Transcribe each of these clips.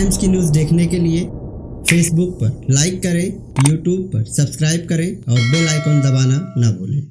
Times की news देखने के लिए फेसबुक पर लाइक करें, यूट्यूब पर सब्सक्राइब करें और बेल आइकन दबाना ना भूलें।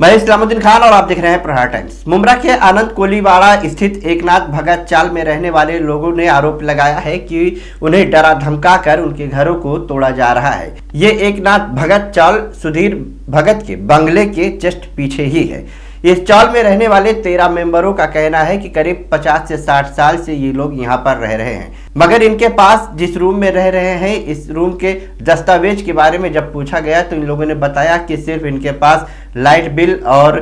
मैं इस्लामुद्दीन खान और आप देख रहे हैं प्रहार टाइम्स। मुमरा के आनंद कोलीवाड़ा स्थित एकनाथ भगत चाल में रहने वाले लोगों ने आरोप लगाया है कि उन्हें डरा धमका कर उनके घरों को तोड़ा जा रहा है। ये एकनाथ भगत चाल सुधीर भगत के बंगले के जस्ट पीछे ही है। इस चाल में रहने वाले 13 मेंबरों का कहना है कि करीब 50 से 60 साल से ये लोग यहाँ पर रह रहे हैं, मगर इनके पास जिस रूम में रह रहे हैं, इस रूम के दस्तावेज के बारे में जब पूछा गया तो इन लोगों ने बताया कि सिर्फ इनके पास लाइट बिल और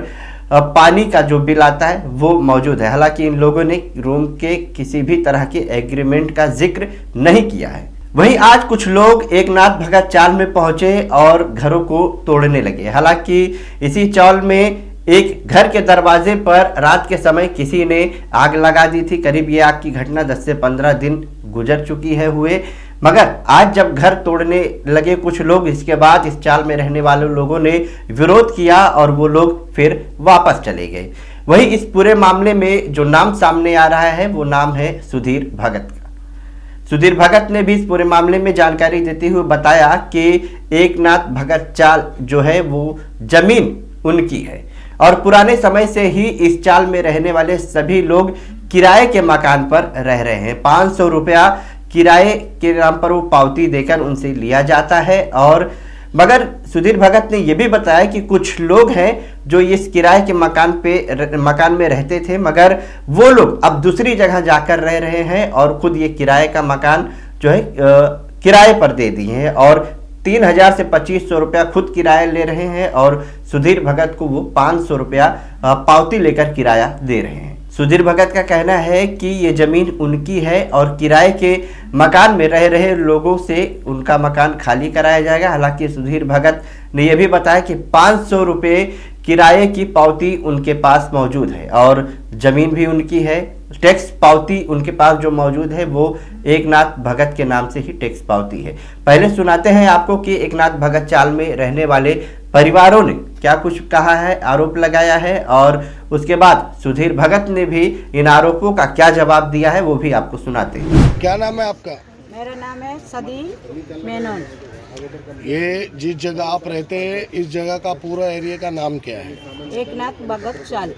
पानी का जो बिल आता है वो मौजूद है। हालांकि इन लोगों ने रूम के किसी भी तरह के एग्रीमेंट का जिक्र नहीं किया है। वहीं आज कुछ लोग एकनाथ भगत चाल में पहुंचे और घरों को तोड़ने लगे। हालांकि इसी चाल में एक घर के दरवाजे पर रात के समय किसी ने आग लगा दी थी। करीब ये आग की घटना 10 से 15 दिन गुजर चुकी है हुए, मगर आज जब घर तोड़ने लगे कुछ लोग, इसके बाद इस चाल में रहने वाले लोगों ने विरोध किया और वो लोग फिर वापस चले गए। वहीं इस पूरे मामले में जो नाम सामने आ रहा है वो नाम है सुधीर भगत का। सुधीर भगत ने भी इस पूरे मामले में जानकारी देते हुए बताया कि एकनाथ भगत चाल जो है वो जमीन उनकी है और पुराने समय से ही इस चाल में रहने वाले सभी लोग किराए के मकान पर रह रहे हैं। 500 रुपया किराए के नाम पर वो पावती देकर उनसे लिया जाता है। और मगर सुधीर भगत ने यह भी बताया कि कुछ लोग हैं जो इस किराए के मकान में रहते थे, मगर वो लोग अब दूसरी जगह जाकर रह रहे हैं और खुद ये किराए का मकान जो है किराए पर दे दिए हैं और 3000 से 2500 रुपया खुद किराया ले रहे हैं और सुधीर भगत को वो 500 रुपया पावती लेकर किराया दे रहे हैं। सुधीर भगत का कहना है कि ये जमीन उनकी है और किराए के मकान में रह रहे लोगों से उनका मकान खाली कराया जाएगा। हालांकि सुधीर भगत ने यह भी बताया कि 500 रुपये किराए की पावती उनके पास मौजूद है और जमीन भी उनकी है। टैक्स पावती उनके पास जो मौजूद है वो एकनाथ भगत के नाम से ही टैक्स पावती है। पहले सुनाते हैं आपको कि एकनाथ भगत चाल में रहने वाले परिवारों ने क्या कुछ कहा है, आरोप लगाया है, और उसके बाद सुधीर भगत ने भी इन आरोपों का क्या जवाब दिया है वो भी आपको सुनाते हैं। क्या नाम है आपका? मेरा नाम है सदी मेनन। ये जिस जगह आप रहते हैं इस जगह का पूरा एरिया का नाम क्या है? एकनाथ भगत चाल।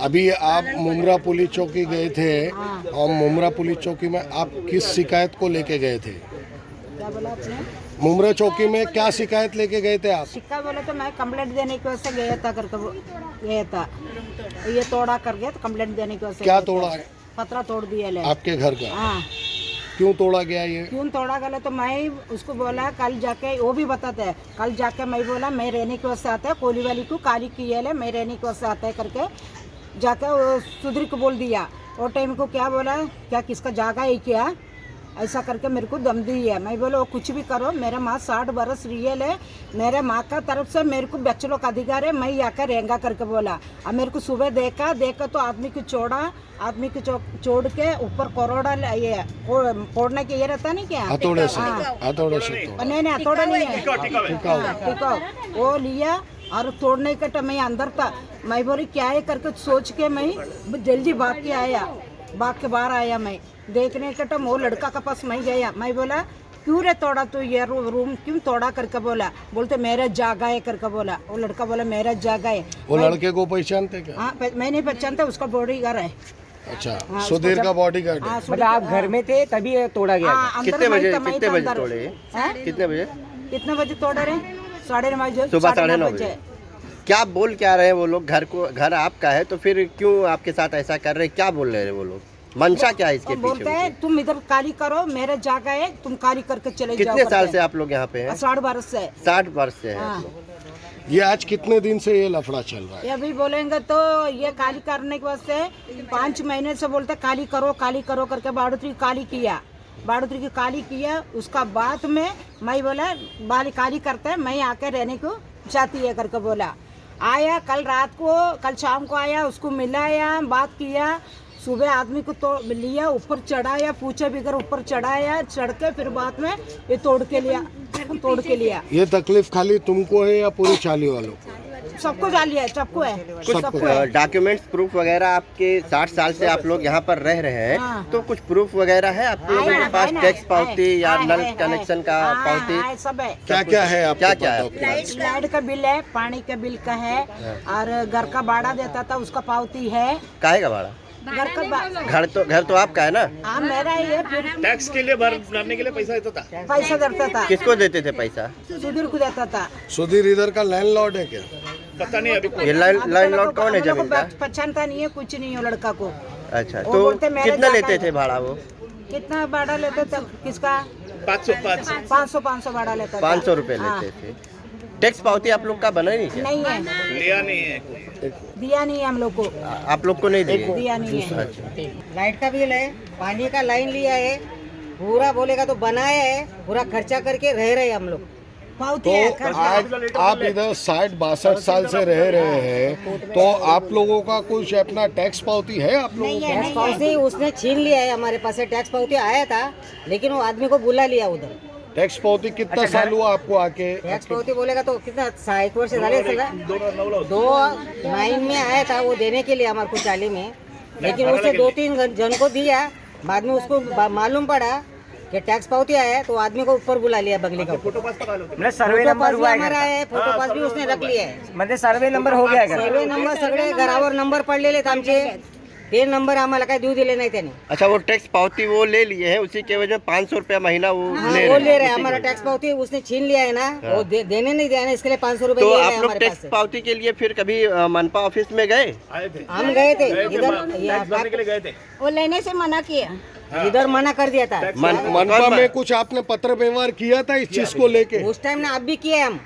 अभी आप मुमरा पुलिस चौकी गए थे और मुमरा पुलिस चौकी में आप किस शिकायत को लेके गए थे? क्या बोला आपने? मुमरा चौकी में क्या शिकायत लेके गए थे आप? शिक्का बोले तो मैं कंप्लेंट देने की वजह से गया था गया था। ये तोड़ा कर गया तो कंप्लेंट देने की वजह से। क्या तोड़ा है? पतरा तोड़ दिया ले आपके घर का? हाँ। क्यों तोड़ा गया ये? क्यों तोड़ा गया तो मैं उसको बोला कल जाके, वो भी बताते हैं, कल जाके मैं बोला मैं रहने की वजह से आता है, कोली वाली को काली की है मैं रहने की वजह से आता है करके जाकर वो सुधीर को बोल दिया। और टाइम को क्या बोला, क्या किसका जागा है क्या, ऐसा करके मेरे को दम दी है। मैं बोला वो कुछ भी करो, मेरा माँ 60 बरस रियल है, मेरे माँ का तरफ से मेरे को बच्चों का अधिकार है, मैं आकर रहेंगा करके बोला। अब मेरे को सुबह देखा तो आदमी को छोड़ के ऊपर करोड़ा ये फोड़ने के ये रहता नहीं क्या, हथौड़े से? नहीं हथौड़ा नहीं है, टिकाऊ वो लिया और तोड़ने का टाइम मैं अंदर था। मैं बोली क्या है करके सोच के मैं जल्दी भाग के बाहर आया। मैं देखने का टाइम वो लड़का के पास मैं गया। मैं बोला क्यों रे तोड़ा तू ये रूम क्यों तोड़ा करके बोला, बोलते मेरा जागा है करके बोला। वो लड़का बोला मेरा जागा है। वो लड़के को पहचानते क्या? हाँ मैं नहीं पहचानता, उसका बॉडीगार्ड है। अच्छा, सुधीर का बॉडीगार्ड? मतलब आप घर में थे तभी तोड़ा गया? कितने बजे तोड़े? कितने बजे तोड़े रहे? 9:30 बजे, सुबह 9:30 बजे। क्या बोल क्या रहे हैं वो लोग? घर आपका है तो फिर क्यों आपके साथ ऐसा कर रहे हैं? क्या बोल रहे हैं वो लोग? मंशा क्या है इसके पीछे? बोलते हैं तुम इधर काली करो, मेरा जागा है, तुम काली करके चले जाओ। कितने साल से आप लोग यहाँ पे हैं? 60 बरस से। 60 वर्ष से है। ये आज कितने दिन से ये लफड़ा चल रहा है? ये अभी बोलेंगे तो ये काली करने के वास्ते 5 महीने से बोलते काली करो करके बाड़ोतरी की काली किया। उसका बाद में मैं बोला बाली काली करते हैं, मैं आके रहने को चाहती है करके बोला। आया कल शाम को आया, उसको मिलाया, बात किया। सुबह आदमी को तो लिया, ऊपर चढ़ाया, पूछे बिगर ऊपर चढ़ाया, चढ़ के फिर बाद में ये तोड़ के लिया। ये तकलीफ खाली तुमको है या पूरी चाली वालों को? सबको जाली है, सबको है, सबको है। डॉक्यूमेंट्स प्रूफ वगैरह आपके 60 साल से आप लोग यहाँ पर रह रहे हैं, हाँ। तो कुछ प्रूफ वगैरह है आप लोगों के पास? टैक्स पावती या नल कनेक्शन का पावती, सब है। क्या क्या है आपके क्या क्या पास है? documents? लाइट का बिल है, पानी का बिल का है, और घर का भाड़ा देता था उसका पावती है। काहे का भाड़ा? घर का घर तो आपका है ना? हाँ मेरा ही है। फिर टैक्स के लिए भरने के लिए पैसा देता था। पैसा देता था, किसको देते थे पैसा? सुधीर को देता था। सुधीर इधर का लैंडलॉर्ड है क्या? पता नहीं अभी ये लैंडलॉर्ड कौन है जमीन का? पहचानता नहीं है, कुछ नहीं है लड़का को। अच्छा, वो तो बोलते मेरे कितना जाता लेते थे भाड़ा वो? कितना भाड़ा लेते थे? किसका? 500 भाड़ा लेता था। 500 रुपए हाँ। लेते थे। टैक्स पावती आप लोग का बना ही नहीं क्या? नहीं है, लिया नहीं है। दिया नहीं है हम लोग को, आप लोग को नहीं दिए? दिया नहीं है। अच्छा, लाइट का बिल है, पानी का लाइन लिया है, पूरा बोलेगा तो बनाया है, पूरा खर्चा करके रह रहे हम लोग। पावती तो है, आज आप इधर 60-62 साल से रह रहे हैं, तो आप लोगों का कुछ अपना टैक्स पावती है आप लोगों का? टैक्स पावती उसने छीन लिया है हमारे पास से। टैक्स पावती आया था, लेकिन वो आदमी को बुला लिया उधर। टैक्स पावती कितना साल हुआ आपको आके? टैक्स पावती बोलेगा तो कितना 1 वर्ष झाले असेल ना? 2009 में आया था वो देने के लिए हमारे को चाली में, लेकिन उसने 2-3 जन को दिया। बाद में उसको मालूम पड़ा कि टैक्स पावती आया है, तो आदमी को ऊपर बुला लिया बंगले का। फोटो पास पका लो। सर्वे नंबर हुआ हमारा है, फोटो पास भी उसने रख लिया है। म्हणजे सर्वे नंबर हो गया का? सर्वे नंबर सगळे घरावर नंबर पडलेले आहेत आमचे, ते नंबर आम्हाला काय देऊ दिले नाही त्याने। अच्छा, वो टैक्स पावती वो ले लिए है, उसी के वजह 500 रुपया महीना वो हाँ, ले वो रहे ले हैं। रहे हैं। हमारा टैक्स पावती उसने छीन लिया है ना, वो देने नहीं दिया ना, इसके लिए 500 रुपए तो ले रहे आप हैं लोग हमारे पास टैक्स से। पावती के लिए फिर कभी मनपा ऑफिस में गए? आए थे, हम गए थे इधर, टैक्स भरने के लिए गए थे। वो लेने से मना किया। इधर मना कर दिया था। मनपा में कुछ आपने पत्र व्यवहार किया था इस चीज को लेके? उस टाइम ना अब भी किए हम,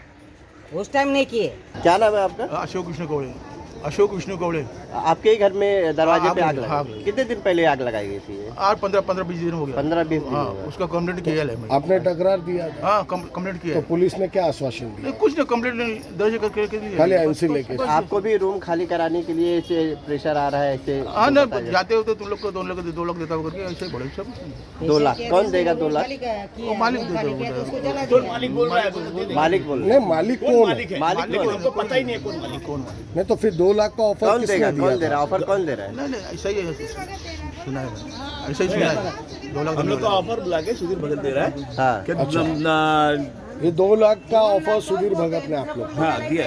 उस टाइम नहीं किए। क्या नाम है आपका? अशोक विष्णु कौड़े। अशोक विष्णु कौड़े। आपके ही घर में दरवाजे पे हाँ, आग लगी? हाँ। कितने दिन पहले आग लगाई गई थी ये? आज 15-20 दिन हो गया। 15-20 दिन हाँ, हो गए। उसका कंप्लेंट किया है मैंने। आपने तकरार दिया था? हाँ, कंप्लेंट किया तो है। पुलिस ने क्या आश्वासन दिया? नहीं, कुछ नहीं, कंप्लेंट नहीं दर्ज करके लिए। खाली एनसी लेके? आपको भी रूम खाली कराने के लिए ऐसे प्रेशर आ रहा है ऐसे? हाँ ना, जाते होते तुम लोग को 2 लाख देता हो करके ऐसे बड़े सब। 2 लाख कौन देगा? 2 लाख वो मालिक दे दो। मालिक बोल रहा है। मालिक बोल रहे नहीं, मालिक कौन है? मालिक कौन है? हमको पता ही नहीं है कौन मालिक कौन है। नहीं तो फिर 2 लाख का ऑफर कौन किसने देगा? दिया कौन दे था? रहा है? ऑफर कौन दे रहा है? नहीं नहीं, ऐसा ही है, सुना है मैंने। ऐसा ही सुना है। 2 लाख हम लोग का ऑफर बुला के सुधीर भगत दे रहा है। हाँ, ये 2 लाख का ऑफर सुधीर भगत ने आप लोग? हाँ, दिया।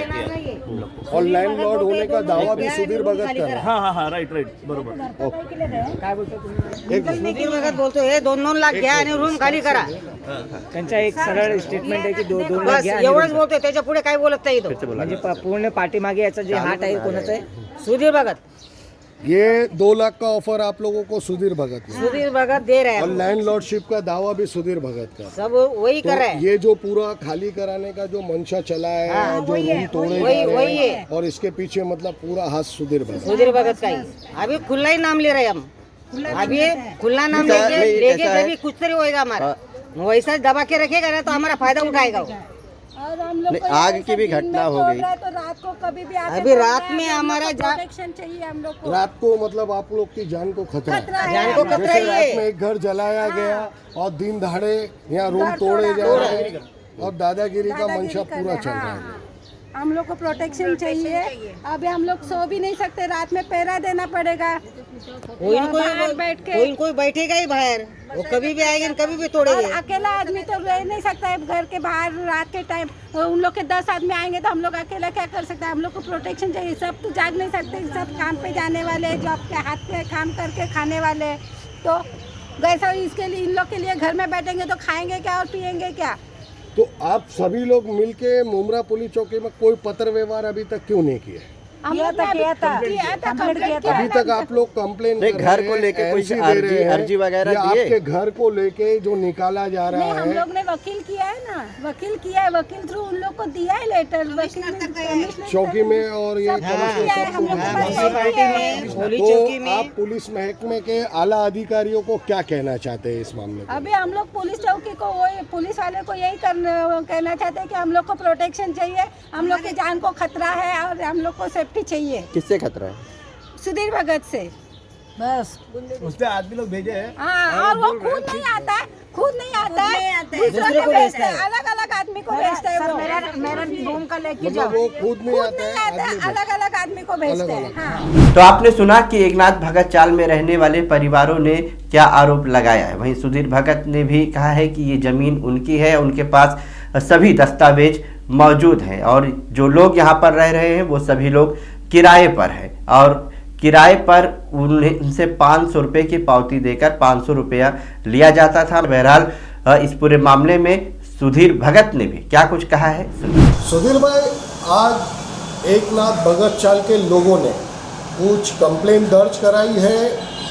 और लैंडलॉर्ड होने का दावा भी सुधीर भगत कर रहा है? हाँ, राइट बरोबर। सुधीर भगत बोलतो हे 2-2 लाख घ्या आणि रूम खाली करा, त्यांचा एक सरळ स्टेटमेंट आहे की 2 लाख बस घ्या आणि एवढंच बोलतोय, त्याच्या पुढे काय बोलत नाही तो। म्हणजे पूर्ण पाठीमागे याचा जे हात आहे कोणाचा आहे? सुधीर भगत, ये 2 लाख का ऑफर आप लोगों को सुधीर भगत ने, सुधीर भगत दे रहे और हैं, लैंडलॉर्डशिप का दावा भी सुधीर भगत का। सब वही तो कर रहे हैं। ये जो पूरा खाली कराने का जो मंशा चला है, जो रूम तोड़े जा वही रहे है। हैं, और इसके पीछे मतलब पूरा हाथ सुधीर भगत। सुधीर भगत का ही अभी खुला ही नाम ले रहे हैं हम। अभी खुला नाम नहीं, लेके नहीं, लेके ऐसा है। तभी कुछ तरी होएगा हमारा। वैसा दबा के रखेगा ना तो हमारा फायदा उठाएगा वो। और हम लोग नहीं, को आग यहाँ की भी से दिन घटना में हो तोड़ गई। रहा है, तो रात को कभी भी आके अभी तोड़ रात रहा है, में हम हमारा लोग को जा- प्रोटेक्शन चाहिए हम लोग को। रात को मतलब आप लोग की जान को खतरा खतरा है। है। जान को खतरा जैसे ही रात है। में एक घर जलाया गया और दिन दहाड़े यहाँ रूम तोड़े जा रहे हैं और दादागिरी का मंशा कर पूरा रहे चल हैं, रहा हाँ, है। हाँ। हम लोग को प्रोटेक्शन चाहिए। अभी हम लोग सो भी नहीं सकते, रात में पहरा देना पड़ेगा। कोई न बाहर बैठ के कोई न कोई बैठेगा ही बाहर, वो कभी भी आएंगे न कभी भी और तोड़ेंगे। अकेला आदमी तो रह नहीं सकता है घर के बाहर रात के टाइम। उन लोग के 10 आदमी आएंगे तो हम लोग अकेला क्या कर सकते हैं? हम लोग को प्रोटेक्शन चाहिए। सब तो जाग नहीं सकते, सब काम पे जाने वाले, जॉब के हाथ पे काम करके खाने वाले। तो वैसा इसके लिए इन लोग के लिए घर में बैठेंगे तो खाएंगे क्या और पिएंगे क्या? तो आप सभी लोग मिलके मुमरा पुलिस चौकी में कोई पत्र व्यवहार अभी तक क्यों नहीं किए? हम लोग ने किया था। कंप्लेंट किया अभी तक आप लोग कंप्लेन नहीं, घर को लेके कोई अर्जी वगैरह दिए? आपके घर को लेके जो निकाला जा रहा नहीं, हम है, लोग ने वकील किया है ना, वकील किया है, वकील थ्रू उन लोग को दिया है लेटर। वकील चौकी में और ये किया है हम लोग के पास म्यूनसिपालिटी है। में, पुलिस तो चौकी में। आप पुलिस महकमे के आला अधिकारियों को क्या कहना चाहते हैं इस मामले में? अभी हम लोग पुलिस चौकी को, वो पुलिस वाले को यही कहना चाहते हैं कि हम लोग को प्रोटेक्शन चाहिए, हम लोग की जान को खतरा है और हम लोग को सेफ्टी चाहिए। किससे खतरा है? सुधीर भगत से बस उसने आदमी लोग भेजे हैं। हाँ, और वो खुद नहीं आता है, खुद नहीं आता है, दूसरों दूसरे को को भेजता भेजता है। है। अलग अलग आदमी को भेजते हैं। सर मेरा रूम का लेके जाओ, वो खुद नहीं खुद आता नहीं है, आता, आदमी अलग अलग आदमी को भेजते हैं। अलग-अलग। हाँ। तो आपने सुना कि एकनाथ भगत चाल में रहने वाले परिवारों ने क्या आरोप लगाया है। वहीं सुधीर भगत ने भी कहा है कि ये ज़मीन उनकी है, उनके पास सभी दस्तावेज मौजूद हैं और जो लोग यहाँ पर रह रहे हैं वो सभी लोग किराए पर हैं और किराए पर उनसे 500 रुपये की पावती देकर 500 रुपया लिया जाता था। बहरहाल इस पूरे मामले में सुधीर भगत ने भी क्या कुछ कहा है। सुधीर भाई, आज एकनाथ भगत चाल के लोगों ने कुछ कंप्लेंट दर्ज कराई है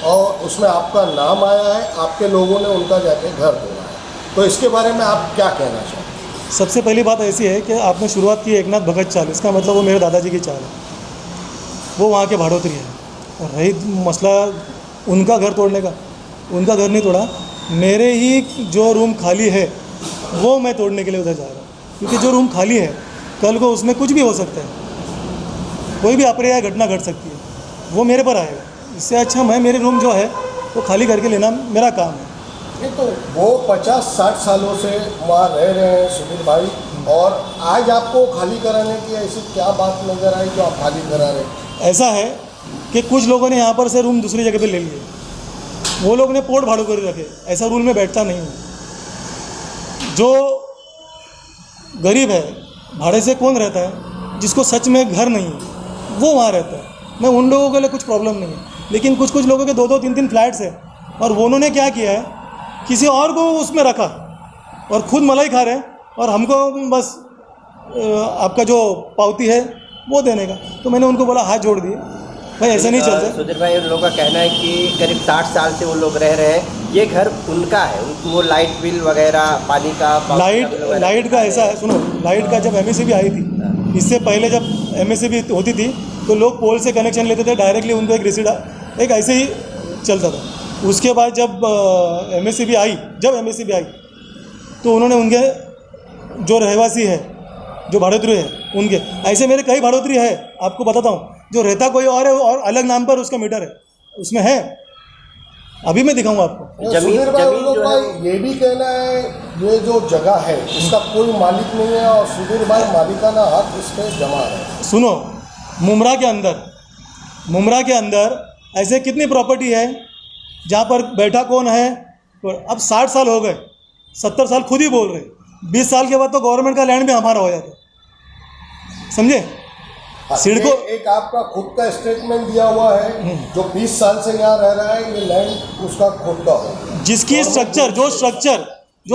और उसमें आपका नाम आया है, आपके लोगों ने उनका जाके घर तोड़ा है, तो इसके बारे में आप क्या कहना चाहते हैं? सबसे पहली बात ऐसी है कि आपने शुरुआत की एकनाथ भगत चाल, इसका मतलब वो मेरे दादाजी की चाल है, वो वहाँ के भाड़ोत्री है। और रही मसला उनका घर तोड़ने का, उनका घर नहीं तोड़ा, मेरे ही जो रूम खाली है वो मैं तोड़ने के लिए उधर जा रहा हूँ, क्योंकि जो रूम खाली है कल को उसमें कुछ भी हो सकता है, कोई भी अप्रिय घटना घट सकती है, वो मेरे पर आएगा। इससे अच्छा मैं मेरे रूम जो है वो खाली करके लेना मेरा काम है। नहीं तो वो 50-60 सालों से वहाँ रह रहे हैं सुधीर भाई, और आज आपको खाली कराने की ऐसी क्या बात नज़र आई जो आप खाली करा रहे हैं? ऐसा है कि कुछ लोगों ने यहाँ पर से रूम दूसरी जगह पे ले लिए, वो लोग ने पोर्ट भाड़ों कर रखे, ऐसा रूल में बैठता नहीं है। जो गरीब है, भाड़े से कौन रहता है, जिसको सच में घर नहीं है वो वहाँ रहता है। मैं उन लोगों के लिए कुछ प्रॉब्लम नहीं है, लेकिन कुछ लोगों के 2-2, 3-3 फ्लैट्स हैं और वो उन्होंने क्या किया है, किसी और को उसमें रखा और खुद मलाई खा रहे हैं और हमको बस आपका जो पावती है वो देने का। तो मैंने उनको बोला हाथ जोड़ दिए, भाई ऐसा नहीं चलता। सुधीर भाई, उन लोगों का कहना है कि करीब 60 साल से वो लोग रह रहे हैं, ये घर उनका है, उनको वो लाइट बिल वगैरह, पानी का लाइट का ऐसा है, सुनो, लाइट का जब MSCB आई थी, इससे पहले जब MSCB होती थी तो लोग पोल से कनेक्शन लेते थे, डायरेक्टली उनको एक रिसीट एक ऐसे ही चलता था। उसके बाद जब MSCB आई तो उन्होंने उनके जो रहवासी है, जो भाड़ोत्री है, उनके ऐसे मेरे कई भाड़ोत्री है, आपको बताता हूँ, जो रहता कोई और है और अलग नाम पर उसका मीटर है, उसमें है, अभी मैं दिखाऊंगा आपको। सुधीर भाई, उन लोग का ये भी कहना है ये जो जगह है इसका कोई मालिक नहीं है और सुधीर भाई मालिकाना हक इस पर जमा है। सुनो, मुमरा के अंदर ऐसे कितनी प्रॉपर्टी है जहाँ पर बैठा कौन है। अब 60 साल हो गए, 70 साल खुद ही बोल रहे, 20 साल के बाद तो गवर्नमेंट का लैंड भी हमारा हो जाता, समझे। सिडको एक आपका खुद का स्टेटमेंट दिया हुआ है, जो 20 साल से यहाँ रह रहा है, ये लैंड उसका खुद का है, जिसकी जो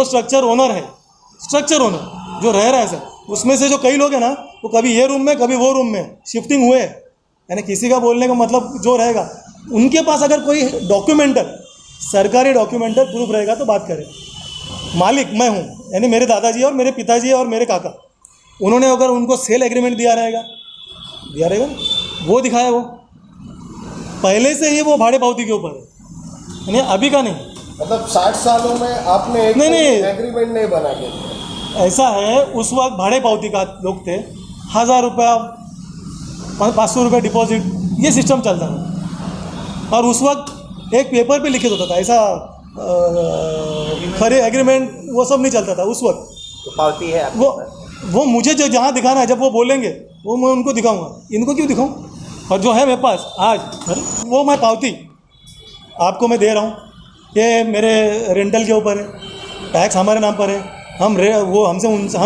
स्ट्रक्चर ओनर है, स्ट्रक्चर ओनर जो रह रहा है सर, उसमें से जो कई लोग हैं ना, वो कभी ये रूम में कभी वो रूम में शिफ्टिंग हुए, यानी किसी का बोलने का मतलब जो रहेगा, उनके पास अगर कोई डॉक्यूमेंटल, सरकारी डॉक्यूमेंटल प्रूफ रहेगा तो बात करें। मालिक मैं हूँ, यानी मेरे दादाजी और मेरे पिताजी और मेरे काका, उन्होंने अगर उनको सेल एग्रीमेंट दिया रहेगा वो दिखाया, वो पहले से ही वो भाड़े पावती के ऊपर है, यानी अभी का नहीं। मतलब 60 सालों में आपने एक नहीं एग्रीमेंट नहीं बना के। ऐसा है, उस वक्त भाड़े पावती का लोग थे, 1000 रुपया 500 रुपये डिपॉजिट, ये सिस्टम चलता था। और उस वक्त एक पेपर पे लिखित होता था, ऐसा खरे एग्रीमेंट वो सब नहीं चलता था उस वक्त। तो पावती है वो मुझे जो जहाँ दिखाना है, जब वो बोलेंगे वो मैं उनको दिखाऊंगा, इनको क्यों दिखाऊं। और जो है मेरे पास आज वो मैं पावती आपको मैं दे रहा हूँ, ये मेरे रेंटल के ऊपर है, टैक्स हमारे नाम पर है, हम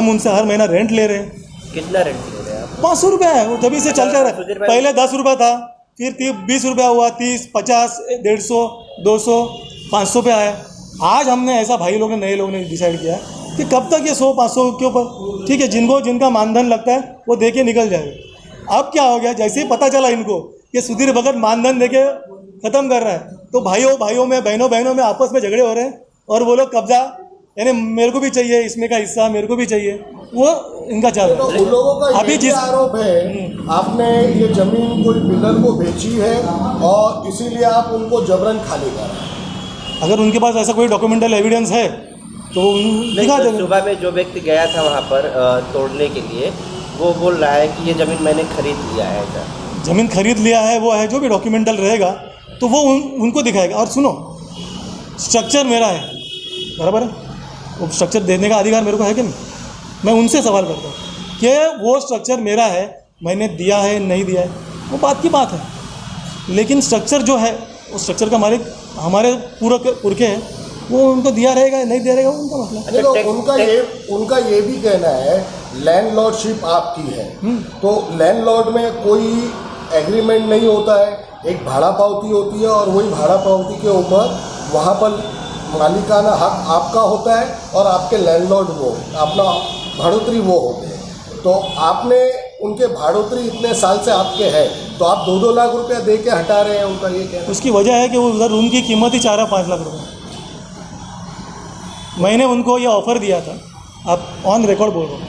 उनसे हर महीना रेंट ले रहे हैं। कितना रेंट ले रहे हैं आप? 500 रुपया है, वो तभी से चलता रहा। पहले 10 रुपया था, फिर 20 रुपया हुआ, 30, 50, 150, 200, 500 पे आया। आज हमने ऐसा भाई लोग ने, नए लोग ने डिसाइड किया कि कब तक ये 100-500 के ऊपर, ठीक है, जिनका मानधन लगता है वो दे के निकल जाएगा। अब क्या हो गया, जैसे ही पता चला इनको कि सुधीर भगत मानधन दे के ख़त्म कर रहा है, तो भाइयों में, बहनों में आपस में झगड़े हो रहे हैं और वो लोग कब्जा, यानी मेरे को भी चाहिए इसमें का हिस्सा, मेरे को भी चाहिए, वो इनका चल रहा है। उन लोगों का अभी जिस आरोप है, आपने ये जमीन कोई बिल्डर को बेची है और इसीलिए आप उनको जबरन खाली कर रहे हैं। अगर उनके पास ऐसा कोई डॉक्यूमेंटल एविडेंस है तो दिखा देंगे। सुबह में जो व्यक्ति गया था वहाँ पर तोड़ने के लिए, वो बोल रहा है कि ये ज़मीन मैंने खरीद लिया है। ज़मीन खरीद लिया है, वो है, जो भी डॉक्यूमेंटल रहेगा तो वो उनको दिखाएगा। और सुनो, स्ट्रक्चर मेरा है, बराबर है, वो स्ट्रक्चर देने का अधिकार मेरे को है कि नहीं? मैं उनसे सवाल करता हूँ कि वो स्ट्रक्चर मेरा है, मैंने दिया है नहीं दिया है, वो बात की बात है, लेकिन स्ट्रक्चर जो है उस स्ट्रक्चर का मालिक हमारे पुरखे हैं, वो उनको दिया रहेगा नहीं दिया रहेगा उनका मतलब। देखो उनका ये भी कहना है लैंडलॉर्डशिप आपकी है, तो लैंडलॉर्ड में कोई एग्रीमेंट नहीं होता है, एक भाड़ा पावती होती है और वही भाड़ा पावती के ऊपर वहाँ पर मालिकाना हक आपका होता है और आपके लैंडलॉर्ड वो अपना भाड़ोतरी वो होते हैं। तो आपने उनके भाड़ोतरी इतने साल से आपके है, तो आप 2-2 लाख रुपया दे के हटा रहे हैं, उनका ये कहना है। उसकी वजह है कि वो उधर रूम की कीमत ही 4-5 लाख रुपये। मैंने उनको ये ऑफ़र दिया था, आप ऑन रिकॉर्ड बोल रहे हो,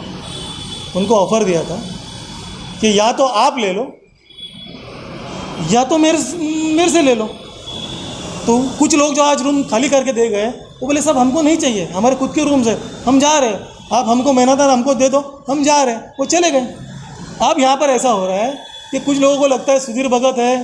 उनको ऑफ़र दिया था कि या तो आप ले लो या तो मेरे से ले लो। तो कुछ लोग जो आज रूम खाली करके दे गए वो बोले सब हमको नहीं चाहिए, हमारे खुद के रूम्स है, हम जा रहे हैं, आप हमको मेहनत हमको दे दो, हम जा रहे हैं, वो चले गए। अब यहाँ पर ऐसा हो रहा है कि कुछ लोगों को लगता है सुधीर भगत है,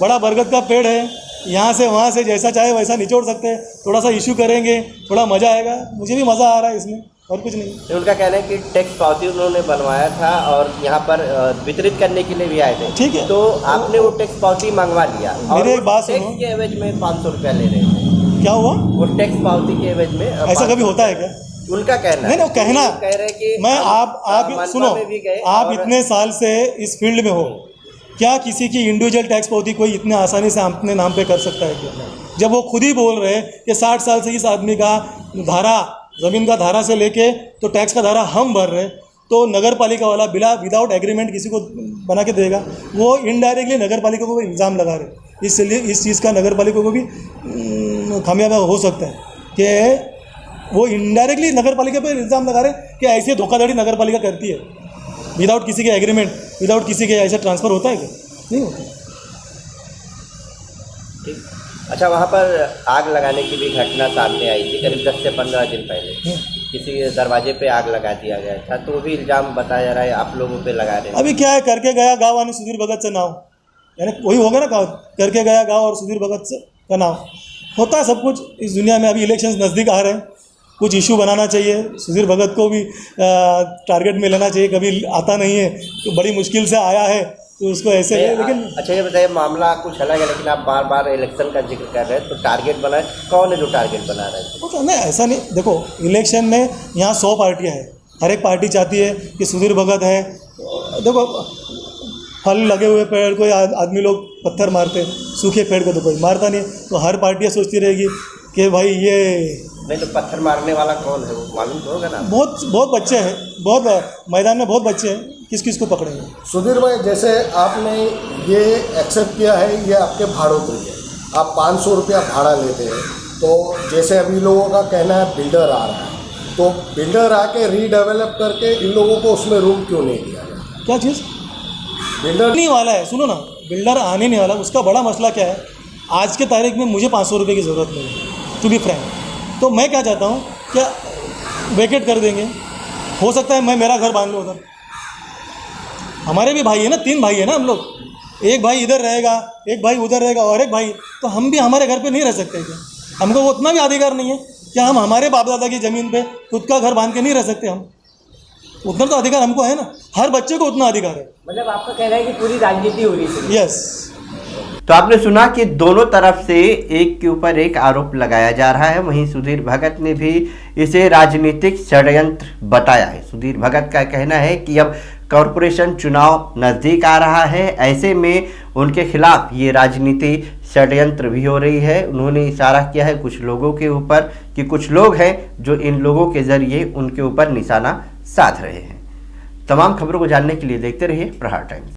बड़ा बरगद का पेड़ है, यहाँ से वहाँ से जैसा चाहे वैसा निचोड़ सकते हैं, थोड़ा सा इशू करेंगे, थोड़ा मज़ा आएगा। मुझे भी मज़ा आ रहा है इसमें, और कुछ नहीं। उनका कहना है कि टैक्स पावती उन्होंने बनवाया था और यहाँ पर वितरित करने के लिए भी आए थे। ठीक है, तो आपने वो टैक्स पावती मंगवा लिया, मेरे एक बात सुनो, टैक्स के एवज में 500 रुपया ले रहे थे। क्या हुआ? वो टैक्स पावती के एवज में ऐसा कभी होता है क्या? उनका कहना नहीं, कहना कह रहे कि मैं आप सुनो, आप इतने साल से इस फील्ड में हो, क्या किसी की इंडिविजुअल टैक्स पावती कोई इतने आसानी से अपने नाम पे कर सकता है क्या? जब वो खुद ही बोल रहे हैं कि 60 साल से इस आदमी का धारा, ज़मीन का धारा से लेके तो टैक्स का धारा हम भर रहे, तो नगर पालिका वाला विदाउट एग्रीमेंट किसी को बना के देगा, वो इनडायरेक्टली नगर पालिका को इल्ज़ाम लगा रहे। इसलिए इस चीज़ का नगर पालिका को भी खामियाबा हो सकता है कि वो इनडायरेक्टली नगर पालिका पर इल्ज़ाम लगा रहे कि ऐसे धोखाधड़ी नगर पालिका करती है, विदाउट किसी के एग्रीमेंट, विदाउट किसी के ऐसा ट्रांसफ़र होता है क्या? नहीं होता। अच्छा, वहाँ पर आग लगाने की भी घटना सामने आई थी करीब 10 से 15 दिन पहले, किसी दरवाजे पे आग लगा दिया गया था, तो वो भी इल्ज़ाम बताया जा रहा है आप लोगों पे लगा रहे हैं। अभी क्या है, करके गया गाँव आने सुधीर भगत से नाव, यानी वही होगा ना, करके गया गाँव और सुधीर भगत से का नाव होता है सब कुछ इस दुनिया में। अभी इलेक्शंस नज़दीक आ रहे हैं, कुछ इशू बनाना चाहिए, सुधीर भगत को भी टारगेट में लेना चाहिए। कभी आता नहीं है तो बड़ी मुश्किल से आया है, तो उसको ऐसे लेकिन अच्छा ये बताइए, मामला कुछ अलग है, लेकिन आप बार बार इलेक्शन का जिक्र कर रहे हैं, तो टारगेट बनाए कौन है जो टारगेट बना रहे हैं? तो नहीं, ऐसा नहीं। देखो, इलेक्शन में यहाँ 100 पार्टियाँ हैं, हर एक पार्टी चाहती है कि सुधीर भगत है। देखो, फल लगे हुए पेड़ को आदमी लोग पत्थर मारते, सूखे पेड़ को तो कोई मारता नहीं, तो हर पार्टियाँ सोचती रहेगी कि भाई ये नहीं, तो पत्थर मारने वाला कौन है वो मालूम तो होगा ना। बहुत बच्चे हैं, बहुत मैदान में बहुत बच्चे हैं, किस किस को पकड़ेंगे? सुधीर भाई, जैसे आपने ये एक्सेप्ट किया है, ये आपके भाड़ोतरी है, आप 500 रुपया भाड़ा लेते हैं, तो जैसे अभी लोगों का कहना है बिल्डर आ रहा है, तो बिल्डर आके रीडेवलप करके इन लोगों को उसमें रूम क्यों नहीं दिया जाता? क्या चीज़? बिल्डर नहीं वाला है, सुनो ना, बिल्डर आने नहीं वाला। उसका बड़ा मसला क्या है, आज के तारीख में मुझे 500 रुपये की ज़रूरत नहीं है, टू बी फ्रैंक। तो मैं क्या चाहता हूँ, क्या वेकेट कर देंगे, हो सकता है मैं मेरा घर बांध लूँ उधर। हमारे भी भाई है ना, 3 भाई है ना हम लोग, एक भाई इधर रहेगा, एक भाई उधर रहेगा और एक भाई, तो हम भी हमारे घर पे नहीं रह सकते क्या? हमको वो उतना भी अधिकार नहीं है क्या हम हमारे बाप दादा की ज़मीन पे खुद का घर बांध के नहीं रह सकते? हम उतना तो अधिकार हमको है ना, हर बच्चे को उतना अधिकार है। मतलब आपका कहना है कि पूरी राजनीति हो रही है? यस। तो आपने सुना कि दोनों तरफ से एक के ऊपर एक आरोप लगाया जा रहा है। वहीं सुधीर भगत ने भी इसे राजनीतिक षड्यंत्र बताया है। सुधीर भगत का कहना है कि अब कॉरपोरेशन चुनाव नज़दीक आ रहा है, ऐसे में उनके खिलाफ ये राजनीति षड्यंत्र भी हो रही है। उन्होंने इशारा किया है कुछ लोगों के ऊपर कि कुछ लोग हैं जो इन लोगों के जरिए उनके ऊपर निशाना साध रहे हैं। तमाम खबरों को जानने के लिए देखते रहिए प्रहार टाइम्स।